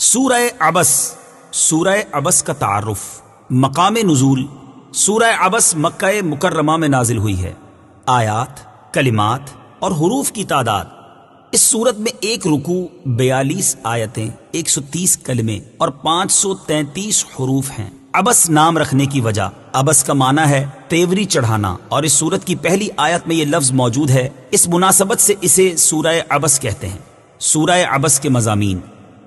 سورہ عبس، سورہ عبس کا تعارف، مقام نزول۔ سورہ عبس مکہ مکرمہ میں نازل ہوئی ہے۔ آیات، کلمات اور حروف کی تعداد: اس سورت میں ایک رکوع، 42 آیتیں، 130 کلمے اور 533 حروف ہیں۔ عبس نام رکھنے کی وجہ: عبس کا معنی ہے تیوری چڑھانا، اور اس سورت کی پہلی آیت میں یہ لفظ موجود ہے، اس مناسبت سے اسے سورہ عبس کہتے ہیں۔ سورہ عبس کے مضامین: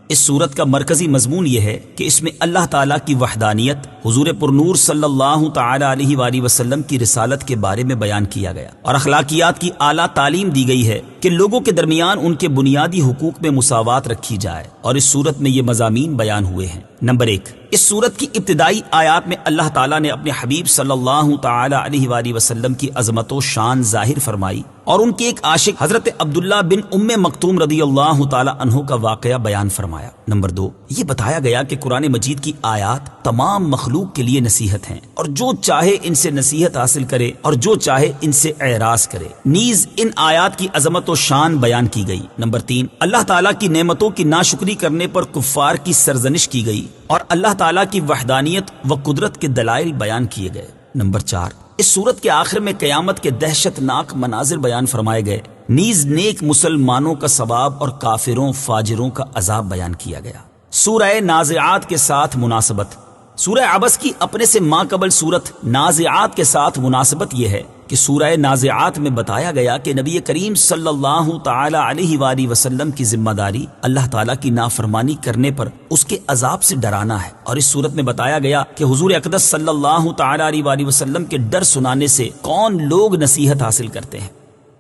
اس سورت کا مرکزی مضمون یہ ہے کہ اس میں اللہ تعالیٰ کی وحدانیت، حضور پرنور صلی اللہ تعالی علیہ وآلہ وسلم کی رسالت کے بارے میں بیان کیا گیا، اور اخلاقیات کی اعلیٰ تعلیم دی گئی ہے کہ لوگوں کے درمیان ان کے بنیادی حقوق میں مساوات رکھی جائے، اور اس سورت میں یہ مضامین بیان ہوئے ہیں۔ نمبر 1، اس سورت کی ابتدائی آیات میں اللہ تعالیٰ نے اپنے حبیب صلی اللہ تعالی علیہ وآلہ وسلم کی عظمت و شان ظاہر فرمائی، اور ان کے ایک عاشق حضرت عبداللہ بن ام مکتوم رضی اللہ تعالی عنہ کا واقعہ بیان فرمایا۔ نمبر 2، یہ بتایا گیا کہ قرآن مجید کی آیات تمام مخلوق کے لیے نصیحت ہیں، اور جو چاہے ان سے نصیحت حاصل کرے اور جو چاہے ان سے اعراض کرے۔ نیز ان آیات کی عظمت و شان بیان کی گئی۔ نمبر 3، اللہ تعالیٰ کی نعمتوں کی ناشکری کرنے پر کفار کی سرزنش کی گئی، اور اللہ تعالیٰ کی وحدانیت و قدرت کے دلائل بیان کیے گئے۔ نمبر 4، اس سورت کے آخر میں قیامت کے دہشت ناک مناظر بیان فرمائے گئے، نیز نیک مسلمانوں کا ثواب اور کافروں فاجروں کا عذاب بیان کیا گیا۔ سورہ نازعات کے ساتھ مناسبت: سورہ عبس کی اپنے سے ماقبل سورت نازعات کے ساتھ مناسبت یہ ہے کہ سورہ نازعات میں بتایا گیا کہ نبی کریم صلی اللہ تعالی علیہ وآلہ وسلم کی ذمہ داری اللہ تعالیٰ کی نافرمانی کرنے پر اس کے عذاب سے ڈرانا ہے، اور اس صورت میں بتایا گیا کہ حضور اقدس صلی اللہ تعالی علیہ وآلہ وسلم کے ڈر سنانے سے کون لوگ نصیحت حاصل کرتے ہیں۔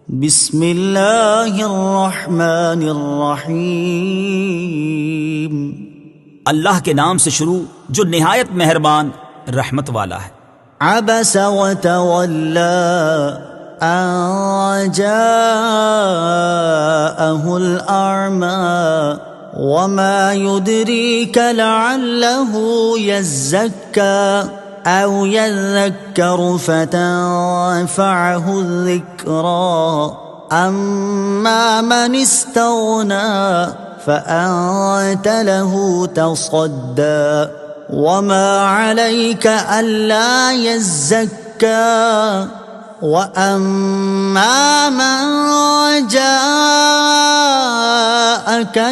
بسم اللہ الرحمن الرحیم۔ اللہ کے نام سے شروع جو نہایت مہربان رحمت والا ہے۔ عبس وتولى أن جاءه الأعمى وما يدريك لعله يزكى أو يذكر فتنفعه الذكرى أما من استغنى فأنت له تصدى وما عليك ألا يزكى وأما من جاءك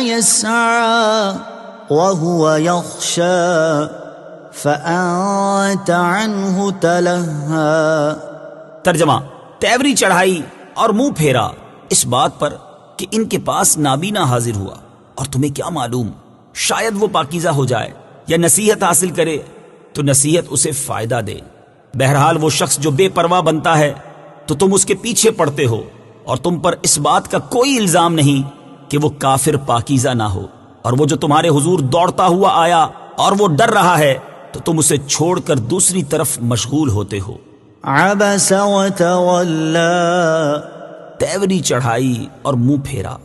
يسعى وهو يخشى فأنت عنه تلهى۔ ترجمہ: تیوری چڑھائی اور منہ پھیرا اس بات پر کہ ان کے پاس نابینا حاضر ہوا، اور تمہیں کیا معلوم، شاید وہ پاکیزہ ہو جائے یا نصیحت حاصل کرے تو نصیحت اسے فائدہ دے۔ بہرحال وہ شخص جو بے پرواہ بنتا ہے تو تم اس کے پیچھے پڑتے ہو، اور تم پر اس بات کا کوئی الزام نہیں کہ وہ کافر پاکیزہ نہ ہو، اور وہ جو تمہارے حضور دوڑتا ہوا آیا اور وہ ڈر رہا ہے تو تم اسے چھوڑ کر دوسری طرف مشغول ہوتے ہو۔ عبس وتولى، تیوری چڑھائی اور منہ پھیرا۔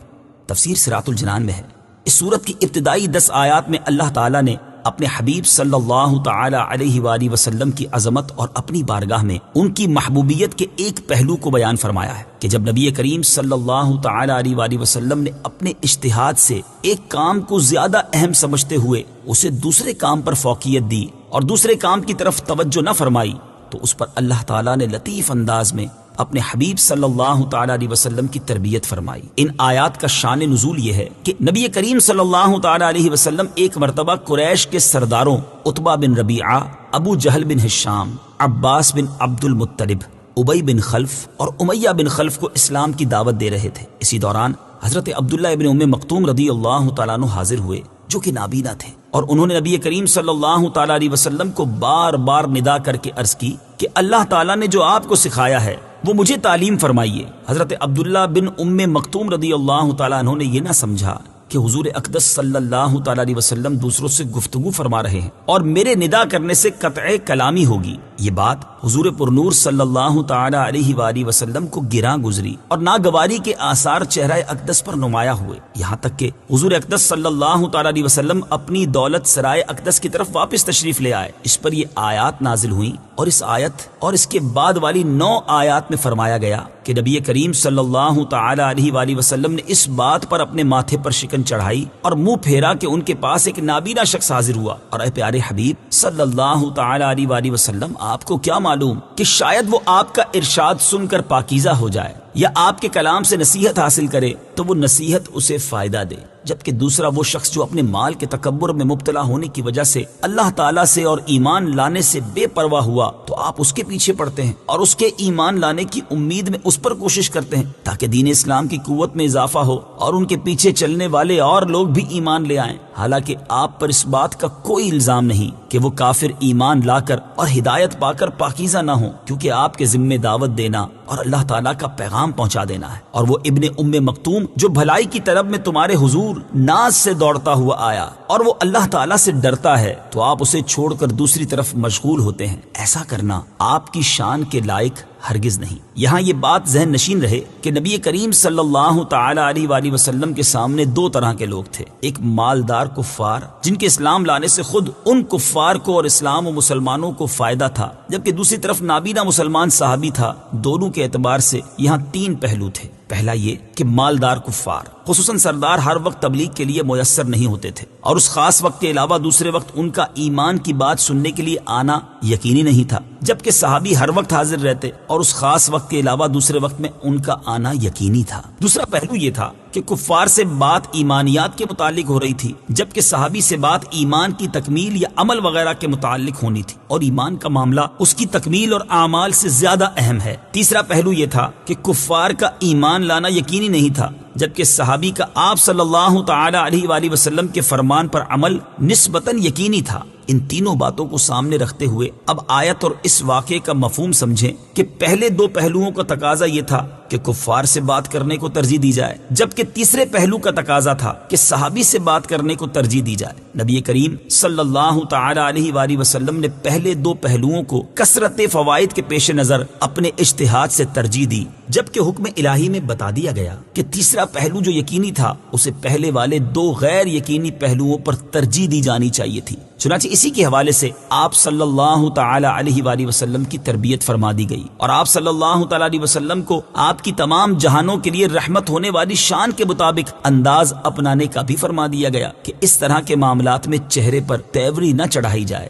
تفسیر صراط الجنان میں ہے، اس سورت کی ابتدائی 10 آیات میں اللہ تعالیٰ نے اپنے حبیب صلی اللہ تعالی علیہ وآلہ وسلم کی عظمت اور اپنی بارگاہ میں ان کی محبوبیت کے ایک پہلو کو بیان فرمایا ہے کہ جب نبی کریم صلی اللہ تعالی علیہ وآلہ وسلم نے اپنے اجتہاد سے ایک کام کو زیادہ اہم سمجھتے ہوئے اسے دوسرے کام پر فوقیت دی اور دوسرے کام کی طرف توجہ نہ فرمائی، تو اس پر اللہ تعالیٰ نے لطیف انداز میں اپنے حبیب صلی اللہ تعالی علیہ وسلم کی تربیت فرمائی۔ ان آیات کا شان نزول یہ ہے کہ نبی کریم صلی اللہ تعالی علیہ وسلم ایک مرتبہ قریش کے سرداروں عتبہ بن ربیعہ، ابو جہل بن ہشام، عباس بن عبد المطلب، ابی بن خلف اور امیہ بن خلف کو اسلام کی دعوت دے رہے تھے۔ اسی دوران حضرت عبداللہ ابن ام مکتوم رضی اللہ تعالیٰ عنہ حاضر ہوئے جو کہ نابینا تھے، اور انہوں نے نبی کریم صلی اللہ تعالی علیہ وسلم کو بار بار ندا کر کے عرض کی کہ اللہ تعالیٰ نے جو آپ کو سکھایا ہے وہ مجھے تعلیم فرمائیے۔ حضرت عبداللہ بن ام مکتوم رضی اللہ تعالیٰ عنہ نے یہ نہ سمجھا کہ حضور اقدس صلی اللہ تعالیٰ علیہ وسلم دوسروں سے گفتگو فرما رہے ہیں اور میرے ندا کرنے سے قطع کلامی ہوگی۔ یہ بات حضور پرنور صلی اللہ تعالی علیہ وآلہ وسلم کو گراں گزری اور ناگواری کے آثار چہرہ اقدس پر نمایاں ہوئے، یہاں تک کہ حضور اقدس صلی اللہ تعالی علیہ وسلم اپنی دولت سرائے اقدس کی طرف واپس تشریف لے آئے۔ اس پر یہ آیات نازل ہوئیں، اور اس آیت اور اس کے بعد والی 9 آیات میں فرمایا گیا کہ نبی کریم صلی اللہ تعالی علیہ وآلہ وسلم نے اس بات پر اپنے ماتھے پر شکن چڑھائی اور منہ پھیرا کہ ان کے پاس ایک نابینا شخص حاضر ہوا، اور اے پیارے حبیب صلی اللہ تعالی علیہ وآلہ وسلم، آپ کو کیا معلوم کہ شاید وہ آپ کا ارشاد سن کر پاکیزہ ہو جائے یا آپ کے کلام سے نصیحت حاصل کرے تو وہ نصیحت اسے فائدہ دے، جبکہ دوسرا وہ شخص جو اپنے مال کے تکبر میں مبتلا ہونے کی وجہ سے اللہ تعالیٰ سے اور ایمان لانے سے بے پرواہ ہوا تو آپ اس کے پیچھے پڑتے ہیں اور اس کے ایمان لانے کی امید میں اس پر کوشش کرتے ہیں تاکہ دین اسلام کی قوت میں اضافہ ہو اور ان کے پیچھے چلنے والے اور لوگ بھی ایمان لے آئیں، حالانکہ آپ پر اس بات کا کوئی الزام نہیں کہ وہ کافر ایمان لا کر اور ہدایت پا کر پاکیزہ نہ ہوں، کیونکہ آپ کے ذمہ دعوت دینا اور اللہ تعالیٰ کا پیغام پہنچا دینا ہے۔ اور وہ ابن ام مکتوم جو بھلائی کی طلب میں تمہارے حضور ناز سے دوڑتا ہوا آیا اور وہ اللہ تعالیٰ سے ڈرتا ہے تو آپ اسے چھوڑ کر دوسری طرف مشغول ہوتے ہیں، ایسا کرنا آپ کی شان کے لائق ہرگز نہیں۔ یہاں یہ بات ذہن نشین رہے کہ نبی کریم صلی اللہ تعالی علیہ وآلہ وسلم کے سامنے 2 طرح کے لوگ تھے، ایک مالدار کفار جن کے اسلام لانے سے خود ان کفار کو اور اسلام و مسلمانوں کو فائدہ تھا، جبکہ دوسری طرف نابینا مسلمان صحابی تھا۔ دونوں کے اعتبار سے یہاں 3 پہلو تھے۔ پہلا یہ کہ مالدار کفار خصوصاً سردار ہر وقت تبلیغ کے لیے میسر نہیں ہوتے تھے، اور اس خاص وقت کے علاوہ دوسرے وقت ان کا ایمان کی بات سننے کے لیے آنا یقینی نہیں تھا، جبکہ صحابی ہر وقت حاضر رہتے اور اس خاص وقت کے علاوہ دوسرے وقت میں ان کا آنا یقینی تھا۔ دوسرا پہلو یہ تھا کہ کفار سے بات ایمانیات کے متعلق ہو رہی تھی، جبکہ صحابی سے بات ایمان کی تکمیل یا عمل وغیرہ کے متعلق ہونی تھی، اور ایمان کا معاملہ اس کی تکمیل اور اعمال سے زیادہ اہم ہے۔ تیسرا پہلو یہ تھا کہ کفار کا ایمان لانا یقینی نہیں تھا، جبکہ صحابی کا آپ صلی اللہ تعالی علیہ وآلہ وسلم کے فرمان پر عمل نسبتاً یقینی تھا۔ ان تینوں باتوں کو سامنے رکھتے ہوئے اب آیت اور اس واقعے کا مفہوم سمجھیں کہ پہلے 2 پہلوؤں کا تقاضا یہ تھا کہ کفار سے بات کرنے کو ترجیح دی جائے، جبکہ تیسرے پہلو کا تقاضا تھا کہ صحابی سے بات کرنے کو ترجیح دی جائے۔ نبی کریم صلی اللہ تعالی علیہ وآلہ وسلم نے پہلے 2 پہلوؤں کو کثرت فوائد کے پیش نظر اپنے اجتہاد سے ترجیح دی، جبکہ حکم الہی میں بتا دیا گیا کہ تیسرا پہلو جو یقینی تھا اسے پہلے والے 2 غیر یقینی پہلوؤں پر ترجیح دی جانی چاہیے تھی۔ چنانچہ اسی کے حوالے سے آپ صلی اللہ تعالی علیہ وآلہ وسلم کی تربیت فرما دی گئی، اور آپ صلی اللہ تعالی علیہ وسلم کو آپ کی تمام جہانوں کے لیے رحمت ہونے والی شان کے مطابق انداز اپنانے کا بھی فرما دیا گیا کہ اس طرح کے معاملات میں چہرے پر تیوری نہ چڑھائی جائے۔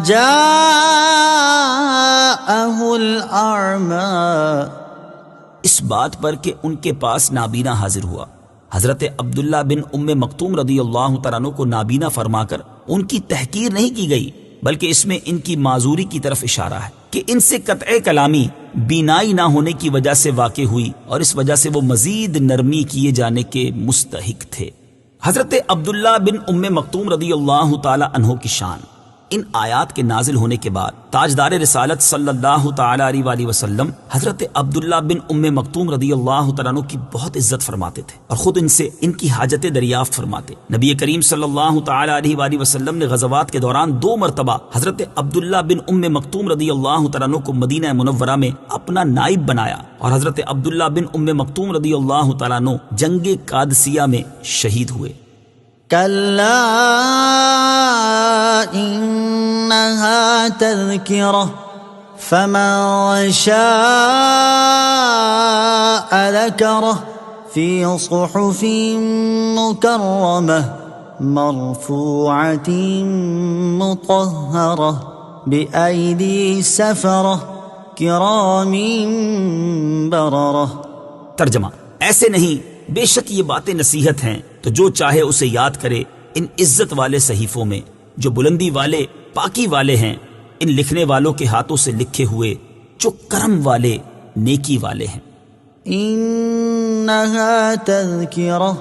جاءه الأعمى، اس بات پر کہ ان کے پاس نابینا حاضر ہوا، حضرت عبداللہ بن ام مکتوم رضی اللہ تعالیٰ عنہ کو نابینا فرما کر ان کی تحقیر نہیں کی گئی، بلکہ اس میں ان کی معذوری کی طرف اشارہ ہے کہ ان سے قطع کلامی بینائی نہ ہونے کی وجہ سے واقع ہوئی، اور اس وجہ سے وہ مزید نرمی کیے جانے کے مستحق تھے۔ حضرت عبداللہ بن ام مکتوم رضی اللہ تعالی عنہ کی شان ان آیات کے نازل ہونے کے بعد تاجدار رسالت صلی اللہ تعالی علیہ وآلہ وسلم حضرت عبداللہ بن ام مکتوم رضی اللہ تعالیٰ عنہ کی بہت عزت فرماتے تھے اور خود ان سے ان کی حاجتیں دریافت فرماتے۔ نبی کریم صلی اللہ تعالی علیہ وآلہ وسلم نے غزوات کے دوران 2 مرتبہ حضرت عبداللہ بن ام مکتوم رضی اللہ تعالیٰ عنہ کو مدینہ منورہ میں اپنا نائب بنایا، اور حضرت عبداللہ بن ام مکتوم رضی اللہ تعالیٰ عنہ جنگ قادسیہ میں شہید ہوئے۔ كلا إنها تذكرة فمن شاء ذكره في صحف مكرمة مرفوعة مطهرة بأيدي سفرة كرام بررة۔ ترجمہ: ایسے نہیں، بے شک یہ باتیں نصیحت ہیں، تو جو چاہے اسے یاد کرے ان عزت والے صحیفوں میں جو بلندی والے پاکی والے ہیں، ان لکھنے والوں کے ہاتھوں سے لکھے ہوئے جو کرم والے نیکی والے ہیں۔ إنها تذكرة،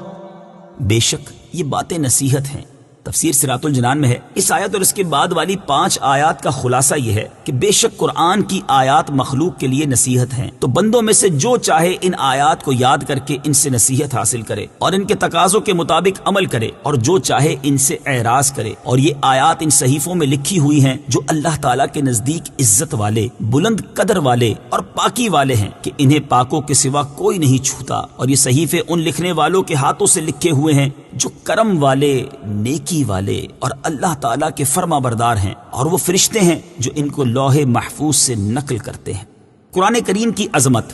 بے شک یہ باتیں نصیحت ہیں، تفسیر صراط الجنان میں ہے اس آیت اور اس کے بعد والی 5 آیات کا خلاصہ یہ ہے کہ بے شک قرآن کی آیات مخلوق کے لیے نصیحت ہیں، تو بندوں میں سے جو چاہے ان آیات کو یاد کر کے ان سے نصیحت حاصل کرے اور ان کے تقاضوں کے مطابق عمل کرے، اور جو چاہے ان سے اعراض کرے۔ اور یہ آیات ان صحیفوں میں لکھی ہوئی ہیں جو اللہ تعالیٰ کے نزدیک عزت والے، بلند قدر والے اور پاکی والے ہیں کہ انہیں پاکوں کے سوا کوئی نہیں چھوتا، اور یہ صحیفے ان لکھنے والوں کے ہاتھوں سے لکھے ہوئے ہیں جو کرم والے، نیکی والے اور اللہ تعالیٰ کے فرما بردار ہیں، اور وہ فرشتے ہیں جو ان کو لوح محفوظ سے نقل کرتے ہیں۔ قرآن کریم کی عظمت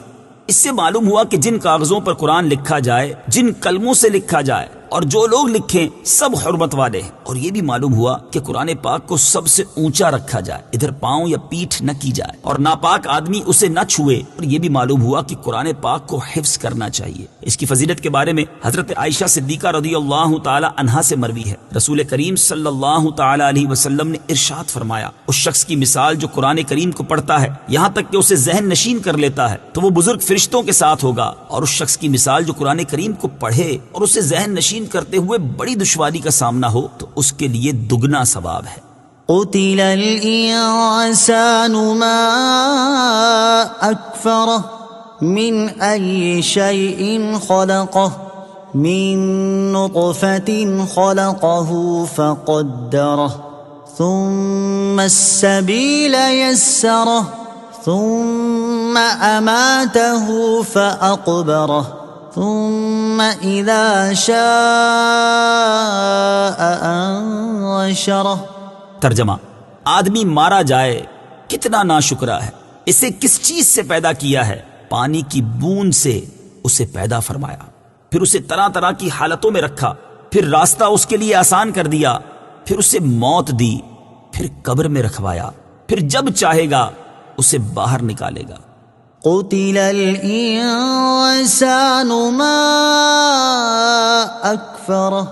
اس سے معلوم ہوا کہ جن کاغذوں پر قرآن لکھا جائے، جن کلموں سے لکھا جائے اور جو لوگ لکھیں سب حرمت والے ہیں، اور یہ بھی معلوم ہوا کہ قرآن پاک کو سب سے اونچا رکھا جائے، ادھر پاؤں یا پیٹھ نہ کی جائے، اور ناپاک آدمی اسے نہ چھوئے، اور یہ بھی معلوم ہوا کہ قرآن پاک کو حفظ کرنا چاہیے۔ اس کی فضیلت کے بارے میں حضرت عائشہ صدیقہ رضی اللہ تعالی عنہا سے مروی ہے، رسول کریم صلی اللہ تعالی علیہ وسلم نے ارشاد فرمایا، اس شخص کی مثال جو قرآن کریم کو پڑھتا ہے یہاں تک کہ اسے ذہن نشین کر لیتا ہے تو وہ بزرگ فرشتوں کے ساتھ ہوگا، اور اس شخص کی مثال جو قرآن کریم کو پڑھے اور اسے ذہن نشین کرتے ہوئے بڑی دشواری کا سامنا ہو تو اس کے لیے دگنا ثواب ہے۔ قتل الإنسان ما أكفره من أي شيء خلقه من نطفة خلقه فقدره ثم السبيل يسره ثم أماته فأقبره ثم إذا شاء أنشره۔ ترجمہ: آدمی مارا جائے کتنا ناشکرا ہے، اسے کس چیز سے پیدا کیا ہے؟ پانی کی بوند سے اسے پیدا فرمایا، پھر اسے طرح طرح کی حالتوں میں رکھا، پھر راستہ اس کے لیے آسان کر دیا، پھر اسے موت دی، پھر قبر میں رکھوایا، پھر جب چاہے گا اسے باہر نکالے گا۔ قتل الإنسان ما أكفره۔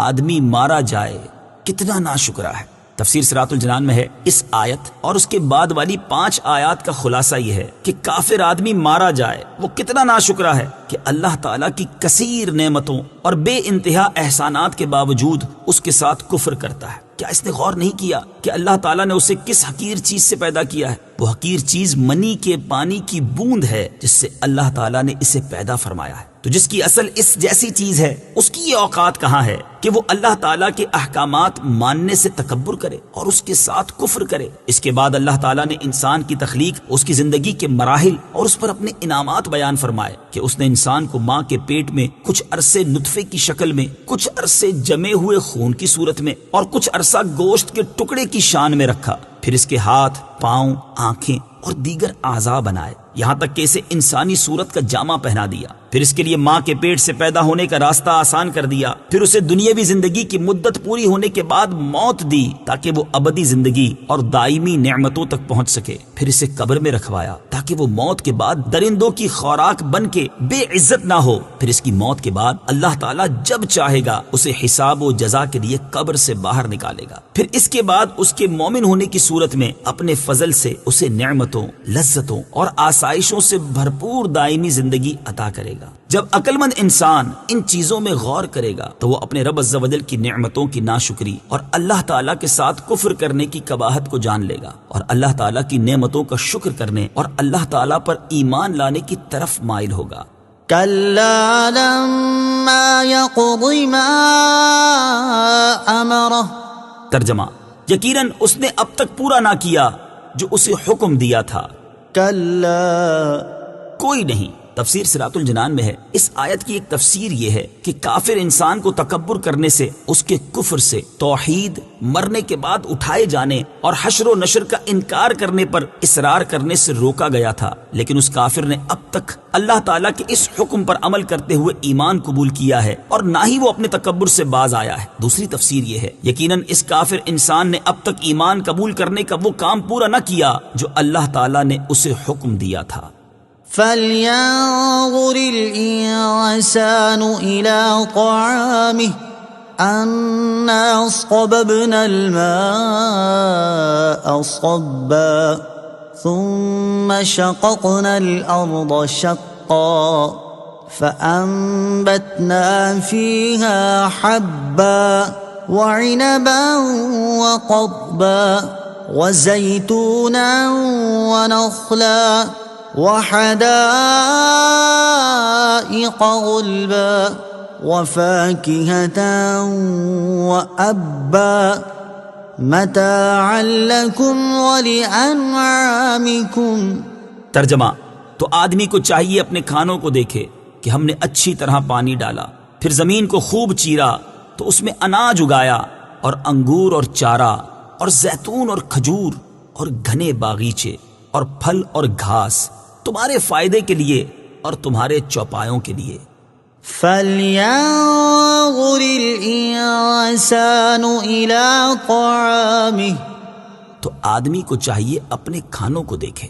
آدمی مارا جائے کتنا ناشکرا ہے۔ تفسیر صراط الجنان میں ہے اس آیت اور اس کے بعد والی 5 آیات کا خلاصہ یہ ہے کہ کافر آدمی مارا جائے وہ کتنا ناشکرا ہے کہ اللہ تعالیٰ کی کثیر نعمتوں اور بے انتہا احسانات کے باوجود اس کے ساتھ کفر کرتا ہے۔ کیا اس نے غور نہیں کیا کہ اللہ تعالیٰ نے اسے کس حقیر چیز سے پیدا کیا ہے؟ وہ حقیر چیز منی کے پانی کی بوند ہے جس سے اللہ تعالیٰ نے اسے پیدا فرمایا ہے۔ تو جس کی اصل اس جیسی چیز ہے اس کی یہ اوقات کہاں ہے کہ وہ اللہ تعالیٰ کے احکامات ماننے سے تکبر کرے اور اس کے ساتھ کفر کرے۔ اس کے بعد اللہ تعالیٰ نے انسان کی تخلیق، اس کی زندگی کے مراحل اور اس پر اپنے انعامات بیان فرمائے کہ اس نے انسان کو ماں کے پیٹ میں کچھ عرصے نطفے کی شکل میں، کچھ عرصے جمے ہوئے خون کی صورت میں اور کچھ عرصہ گوشت کے ٹکڑے کی شان میں رکھا، پھر اس کے ہاتھ، پاؤں، آنکھیں اور دیگر اعضاء بنائے، یہاں تک کہ اسے انسانی صورت کا جامہ پہنا دیا، پھر اس کے لیے ماں کے پیٹ سے پیدا ہونے کا راستہ آسان کر دیا، پھر اسے دنیاوی زندگی کی مدت پوری ہونے کے بعد موت دی تاکہ وہ ابدی زندگی اور دائمی نعمتوں تک پہنچ سکے، پھر اسے قبر میں رکھوایا تاکہ وہ موت کے بعد درندوں کی خوراک بن کے بے عزت نہ ہو، پھر اس کی موت کے بعد اللہ تعالیٰ جب چاہے گا اسے حساب و جزا کے لیے قبر سے باہر نکالے گا، پھر اس کے بعد اس کے مومن ہونے کی صورت میں اپنے فضل سے اسے نعمتوں، لذتوں اور آسائشوں سے بھرپور دائمی زندگی عطا کرے گا۔ جب عقل مند انسان ان چیزوں میں غور کرے گا تو وہ اپنے رب عز و جل کی نعمتوں کی ناشکری اور اللہ تعالیٰ کے ساتھ کفر کرنے کی قباحت کو جان لے گا، اور اللہ تعالیٰ کی نعمتوں کا شکر کرنے اور اللہ تعالیٰ پر ایمان لانے کی طرف مائل ہوگا۔ كلا لما يقض ما أمره۔ ترجمہ: یقیناً اس نے اب تک پورا نہ کیا جو اسے حکم دیا تھا۔ كلا کوئی نہیں۔ تفسیر صراط الجنان میں ہے اس آیت کی ایک تفسیر یہ ہے کہ کافر انسان کو تکبر کرنے سے، اس کے کفر سے، توحید، مرنے کے بعد اٹھائے جانے اور حشر و نشر کا انکار کرنے پر اصرار کرنے سے روکا گیا تھا، لیکن اس کافر نے اب تک اللہ تعالیٰ کے اس حکم پر عمل کرتے ہوئے ایمان قبول کیا ہے اور نہ ہی وہ اپنے تکبر سے باز آیا ہے۔ دوسری تفسیر یہ ہے یقیناً اس کافر انسان نے اب تک ایمان قبول کرنے کا وہ کام پورا نہ کیا جو اللہ تعالیٰ نے اسے حکم دیا تھا۔ فلينظر الإنسان إلى طعامه أنا صببنا الماء صبا ثم شققنا الأرض شقا فأنبتنا فيها حبا وعنبا وقضبا وزيتونا ونخلا وحدائق غلبا وفاكهة وأبا متاعا لكم ولأنعامكم۔ ترجمہ: تو آدمی کو چاہیے اپنے کھانوں کو دیکھے کہ ہم نے اچھی طرح پانی ڈالا، پھر زمین کو خوب چیرا تو اس میں اناج اگایا، اور انگور اور چارہ اور زیتون اور کھجور اور گھنے باغیچے اور پھل اور گھاس تمہارے فائدے کے لیے اور تمہارے چوپایوں کے لیے۔ فَلْيَنظُرِ الْإِنسَانُ إِلَىٰ طَعَامِهِ، تو آدمی کو چاہیے اپنے کھانوں کو دیکھے۔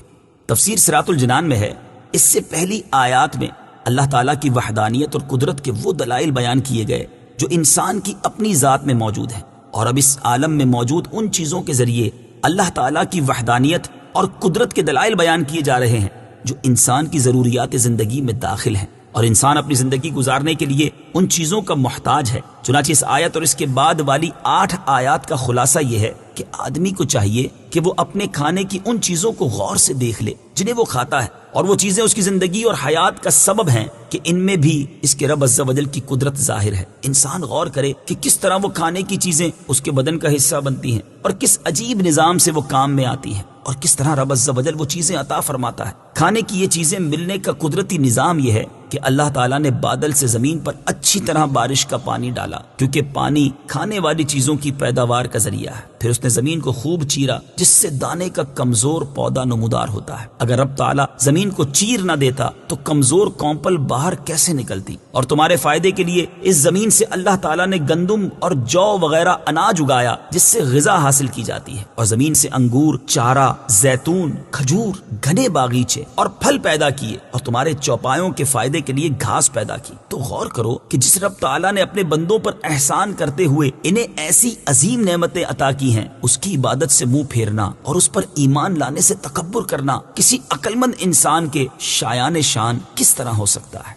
تفسیر صراط الجنان میں ہے، اس سے پہلی آیات میں اللہ تعالیٰ کی وحدانیت اور قدرت کے وہ دلائل بیان کیے گئے جو انسان کی اپنی ذات میں موجود ہیں، اور اب اس عالم میں موجود ان چیزوں کے ذریعے اللہ تعالیٰ کی وحدانیت اور قدرت کے دلائل بیان کیے جا رہے ہیں جو انسان کی ضروریات زندگی میں داخل ہیں، اور انسان اپنی زندگی گزارنے کے لیے ان چیزوں کا محتاج ہے۔ چنانچہ اس آیت اور اس کے بعد والی 8 آیات کا خلاصہ یہ ہے کہ آدمی کو چاہیے کہ وہ اپنے کھانے کی ان چیزوں کو غور سے دیکھ لے جنہیں وہ کھاتا ہے، اور وہ چیزیں اس کی زندگی اور حیات کا سبب ہیں کہ ان میں بھی اس کے رب عز و جل کی قدرت ظاہر ہے۔ انسان غور کرے کہ کس طرح وہ کھانے کی چیزیں اس کے بدن کا حصہ بنتی ہیں، اور کس عجیب نظام سے وہ کام میں آتی ہیں، اور کس طرح رب عز و جل وہ چیزیں عطا فرماتا ہے۔ کھانے کی یہ چیزیں ملنے کا قدرتی نظام یہ ہے کہ اللہ تعالیٰ نے بادل سے زمین پر اچھی طرح بارش کا پانی ڈالا، کیونکہ پانی کھانے والی چیزوں کی پیداوار کا ذریعہ ہے۔ پھر اس نے زمین کو خوب چیرا جس سے دانے کا کمزور پودا نمودار ہوتا ہے۔ اگر رب تعالیٰ زمین کو چیر نہ دیتا تو کمزور کونپل باہر کیسے نکلتی؟ اور تمہارے فائدے کے لیے اس زمین سے اللہ تعالیٰ نے گندم اور جو وغیرہ اناج اگایا جس سے غذا حاصل کی جاتی ہے، اور زمین سے انگور، چارہ، زیتون، کھجور، گھنے باغیچے اور پھل پیدا کیے، اور تمہارے چوپایوں کے فائدے کے لیے گھاس پیدا کی۔ تو غور کرو کہ جس رب تعالیٰ نے اپنے بندوں پر احسان کرتے ہوئے انہیں ایسی عظیم نعمتیں عطا کی ہیں، اس کی عبادت سے منہ پھیرنا اور اس پر ایمان لانے سے تکبر کرنا کسی عقل مند انسان کے شایان شان کس طرح ہو سکتا ہے؟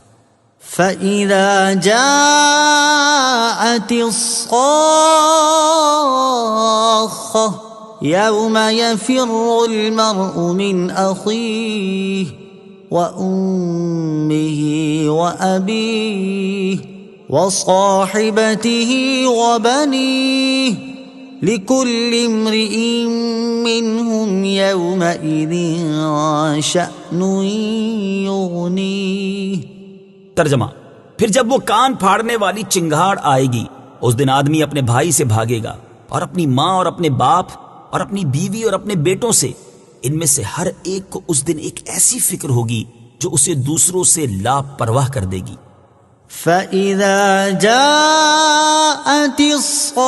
فَإِذَا جَاءَتِ الصَّاخَّةُ يَوْمَ يَفِرُّ الْمَرْءُ مِنْ أَخِيهِ وَأُمِّهِ وَأَبِيهِ وَصَاحِبَتِهِ وَبَنِيهِ لِكُلِّ امْرِئٍ مِّنْهُمْ يَوْمَئِذٍ شَأْنٌ يُغْنِيهِ۔ ترجمہ: پھر جب وہ کان پھاڑنے والی چنگھاڑ آئے گی، اس دن آدمی اپنے بھائی سے بھاگے گا، اور اپنی ماں اور اپنے باپ اور اپنی بیوی اور اپنے بیٹوں سے۔ ان میں سے ہر ایک کو اس دن ایک ایسی فکر ہوگی جو اسے دوسروں سے لاپرواہ کر دے گی۔ فَإِذَا جَاءَتِ الصَّاخَّةُ،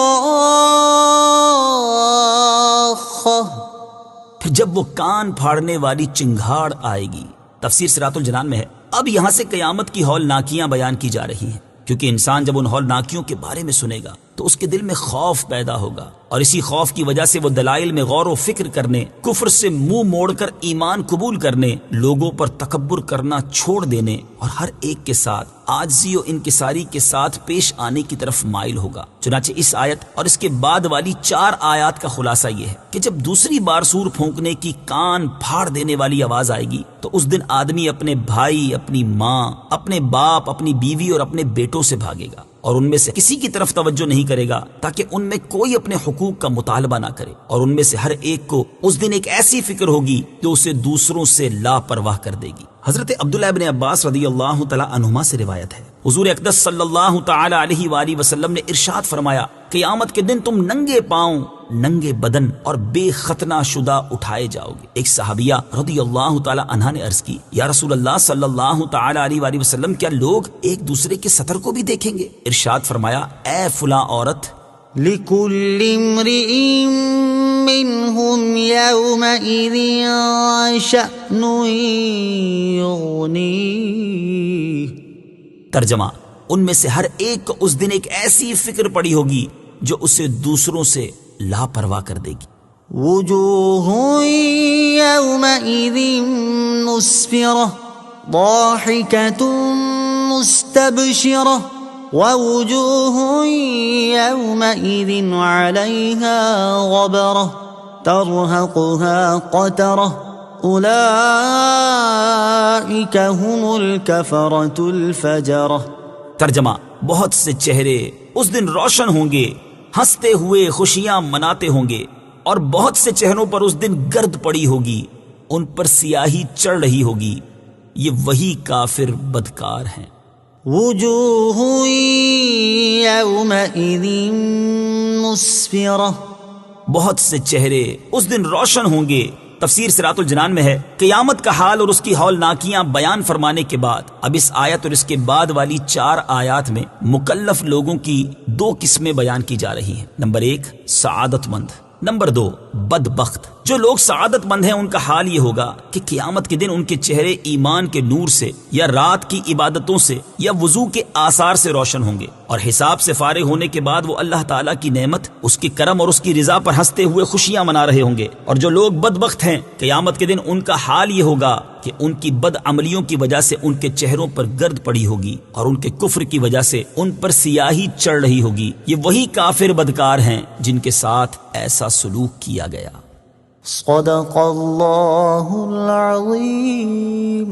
پھر جب وہ کان پھاڑنے والی چنگھاڑ آئے گی۔ تفسیر صراط الجنان میں ہے، اب یہاں سے قیامت کی ہولناکیاں بیان کی جا رہی ہیں، کیونکہ انسان جب ان ہولناکیوں کے بارے میں سنے گا تو اس کے دل میں خوف پیدا ہوگا، اور اسی خوف کی وجہ سے وہ دلائل میں غور و فکر کرنے، کفر سے منہ موڑ کر ایمان قبول کرنے، لوگوں پر تکبر کرنا چھوڑ دینے، اور ہر ایک کے ساتھ عاجزی و انکساری کے ساتھ پیش آنے کی طرف مائل ہوگا۔ چنانچہ اس آیت اور اس کے بعد والی 4 آیات کا خلاصہ یہ ہے کہ جب دوسری بار سور پھونکنے کی کان پھاڑ دینے والی آواز آئے گی تو اس دن آدمی اپنے بھائی، اپنی ماں، اپنے باپ، اپنی بیوی اور اپنے بیٹوں سے بھاگے گا، اور ان میں سے کسی کی طرف توجہ نہیں کرے گا تاکہ ان میں کوئی اپنے حقوق کا مطالبہ نہ کرے، اور ان میں سے ہر ایک کو اس دن ایک ایسی فکر ہوگی جو اسے دوسروں سے لاپرواہ کر دے گی۔ حضرت عبداللہ ابن عباس رضی اللہ تعالی عنہما سے روایت ہے، حضور اقدس صلی اللہ تعالی علیہ وآلہ وسلم نے ارشاد فرمایا، قیامت کے دن تم ننگے پاؤں، ننگے بدن اور بے ختنہ شدہ اٹھائے جاؤ گے۔ ایک صحابیہ رضی اللہ تعالی عنہا نے عرض کی، یا رسول اللہ صلی اللہ تعالی علیہ وآلہ وسلم، کیا لوگ ایک دوسرے کے سطر کو بھی دیکھیں گے؟ ارشاد فرمایا، اے فلاں عورت، لِكُلِّ امْرِئٍ مِّنْهُمْ يَوْمَئِذٍ شَأْنٌ يُغْنِيهِ۔ ترجمہ: ان میں سے ہر ایک کو اس دن ایک ایسی فکر پڑی ہوگی جو اسے دوسروں سے لاپرواہ کر دے گی۔ وجوہ یومئذ مسفرہ ضاحکۃ مستبشرہ ووجوہ يومئذ عليها غبرة ترهقها قترة أولئك هم الكفرة الفجرة۔ ترجمہ، بہت سے چہرے اس دن روشن ہوں گے، ہنستے ہوئے خوشیاں مناتے ہوں گے، اور بہت سے چہروں پر اس دن گرد پڑی ہوگی، ان پر سیاہی چڑھ رہی ہوگی، یہ وہی کافر بدکار ہیں۔ وجوه يومئذ مسفرة، بہت سے چہرے اس دن روشن ہوں گے۔ تفسیر صراط الجنان میں ہے، قیامت کا حال اور اس کی ہولناکیاں بیان فرمانے کے بعد اب اس آیت اور اس کے بعد والی 4 آیات میں مکلف لوگوں کی 2 قسمیں بیان کی جا رہی ہیں۔ نمبر 1 سعادت مند، نمبر 2 بدبخت۔ جو لوگ سعادت مند ہیں ان کا حال یہ ہوگا کہ قیامت کے دن ان کے چہرے ایمان کے نور سے یا رات کی عبادتوں سے یا وضو کے آثار سے روشن ہوں گے، اور حساب سے فارغ ہونے کے بعد وہ اللہ تعالیٰ کی نعمت، اس کی کرم اور اس کی رضا پر ہنستے ہوئے خوشیاں منا رہے ہوں گے۔ اور جو لوگ بدبخت ہیں قیامت کے دن ان کا حال یہ ہوگا کہ ان کی بد عملیوں کی وجہ سے ان کے چہروں پر گرد پڑی ہوگی اور ان کے کفر کی وجہ سے ان پر سیاہی چڑھ رہی ہوگی، یہ وہی کافر بدکار ہیں جن کے ساتھ ایسا سلوک کیا گیا۔ صدق اللہ العظیم۔